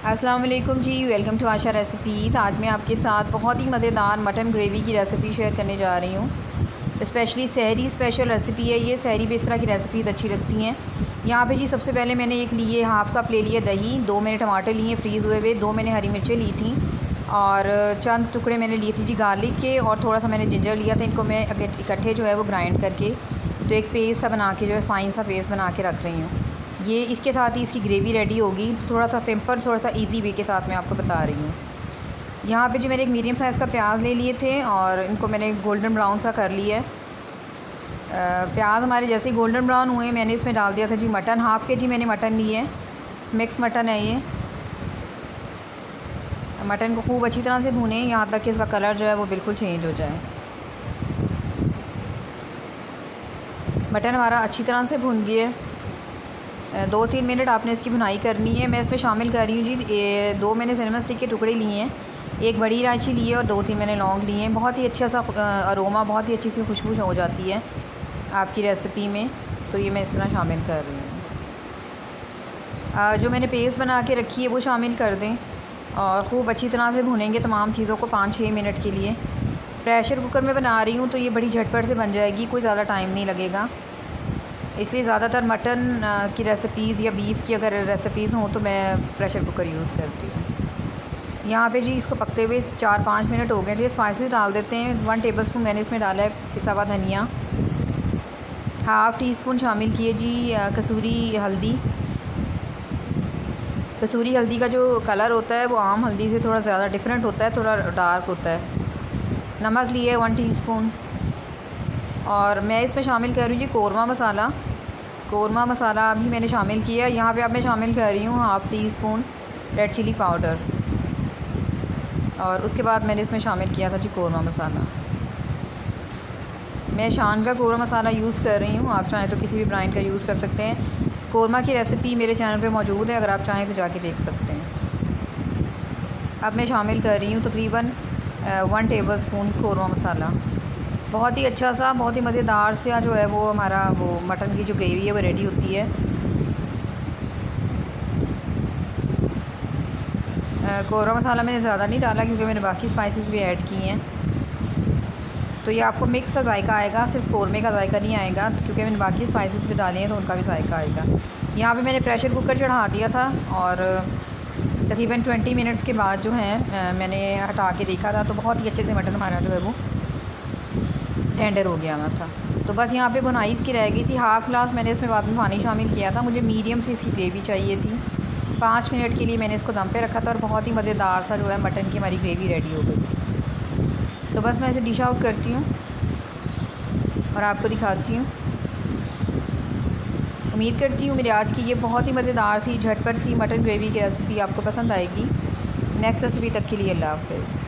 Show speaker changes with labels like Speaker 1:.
Speaker 1: अस्सलाम वालेकुम जी, welcome to Asha recipes. आज मैं आपके साथ बहुत ही मज़ेदार मटन ग्रेवी की रेसिपी शेयर करने जा रही हूँ। स्पेशली सहरी स्पेशल रेसिपी है ये। सहरी भी इस तरह की रेसिपीज़ अच्छी लगती हैं। यहाँ पे जी सबसे पहले मैंने एक लिए हाफ़ कप ले लिया दही, 2 मैंने टमाटर लिए फ्रीज़ हुए हुए, 2 मैंने हरी मिर्चें ली थी और चंद टुकड़े मैंने लिए थे जी गार्लिक के, और थोड़ा सा मैंने जिंजर लिया था। इनको मैं इकट्ठे जो है वो ग्राइंड करके तो एक पेस्ट सा बना के जो है फ़ाइन सा पेस्ट बना के रख रही हूँ। ये इसके साथ ही इसकी ग्रेवी रेडी होगी। थोड़ा सा सिंपल, थोड़ा सा इजी वे के साथ मैं आपको बता रही हूँ। यहाँ पे जो मैंने एक मीडियम साइज़ का प्याज ले लिए थे और इनको मैंने गोल्डन ब्राउन सा कर लिया है। प्याज हमारे जैसे ही गोल्डन ब्राउन हुए मैंने इसमें डाल दिया था जी मटन। हाफ़ के जी मैंने मटन लिए है, मिक्स मटन है ये। मटन को खूब अच्छी तरह से भूनें यहाँ तक कि इसका कलर जो है वो बिल्कुल चेंज हो जाए। मटन हमारा अच्छी तरह से भुन गया है। 2-3 मिनट आपने इसकी भुनाई करनी है। मैं इसमें शामिल कर रही हूँ जी 2 मैंने सिनेमा स्टिक के टुकड़े लिए हैं, एक बड़ी इलायची ली है और 2-3 मैंने लौंग लिए हैं। बहुत ही अच्छा सा अरोमा, बहुत ही अच्छी सी खुशबू हो जाती है आपकी रेसिपी में, तो ये मैं इस तरह शामिल कर रही हूँ। जो मैंने पेस्ट बना के रखी है वो शामिल कर दें और ख़ूब अच्छी तरह से भुनेंगे तमाम चीज़ों को 5-6 मिनट के लिए। प्रेशर कुकर में बना रही हूँ तो ये बड़ी झटपट से बन जाएगी, कोई ज़्यादा टाइम नहीं लगेगा। इसलिए ज़्यादातर मटन की रेसिपीज़ या बीफ की अगर रेसिपीज़ हों तो मैं प्रेशर कुकर यूज़ करती हूँ। यहाँ पे जी इसको पकते हुए 4-5 मिनट हो गए। तो ये स्पाइसेस डाल देते हैं। 1 टेबलस्पून मैंने इसमें डाला है पिसा हुआ धनिया, हाफ़ टी स्पून शामिल किए जी कसूरी हल्दी। कसूरी हल्दी का जो कलर होता है वो आम हल्दी से थोड़ा ज़्यादा डिफरेंट होता है, थोड़ा डार्क होता है। नमक लिए 1 टीस्पून और मैं इसमें शामिल कर रही हूँ जी कौरमा मसाला। कौरमा मसाला भी मैंने शामिल किया। यहाँ पे अब मैं शामिल कर रही हूँ half teaspoon red chilli powder और उसके बाद मैंने इसमें शामिल किया था जी कौरमा मसाला। मैं शान का कौरमा मसाला यूज़ कर रही हूँ, आप चाहें तो किसी भी ब्रांड का यूज़ कर सकते हैं। कौरमा की रेसिपी मेरे चैनल पे मौजूद है, अगर आप चाहें तो जाके देख सकते हैं। अब मैं शामिल कर रही हूँ तकरीबन 1 टेबलस्पून कौरमा मसाला। बहुत ही अच्छा सा, बहुत ही मज़ेदार सा जो है वो हमारा वो मटन की जो ग्रेवी है वो रेडी होती है। कौरमा मसाला मैंने ज़्यादा नहीं डाला क्योंकि मैंने बाकी स्पाइसेस भी ऐड किए हैं, तो ये आपको मिक्स सा जायका आएगा, सिर्फ कौरमे का जायका नहीं आएगा क्योंकि मैंने बाकी स्पाइसेस भी डाले हैं तो उनका भी जायका आएगा। यहाँ पे मैंने प्रेशर कुकर चढ़ा दिया था और तकरीबन 20 मिनट्स के बाद जो है मैंने हटा के देखा था तो बहुत ही अच्छे से मटन हमारा जो है वो टेंडर हो गया हुआ था। तो बस यहाँ पे भुनाई इसकी रह गई थी। हाफ़ ग्लास मैंने इसमें बाद में पानी शामिल किया था। मुझे मीडियम सी इसकी ग्रेवी चाहिए थी। 5 मिनट के लिए मैंने इसको दम पे रखा था और बहुत ही मज़ेदार सा जो है मटन की हमारी ग्रेवी रेडी हो गई थी। तो बस मैं इसे डिश आउट करती हूँ और आपको दिखाती हूँ। उम्मीद करती हूँ मेरी आज की ये बहुत ही मज़ेदार सी झटपट सी मटन ग्रेवी की रेसिपी आपको पसंद आएगी। नेक्स्ट रेसिपी तक के लिए अल्लाह हाफ़िज़।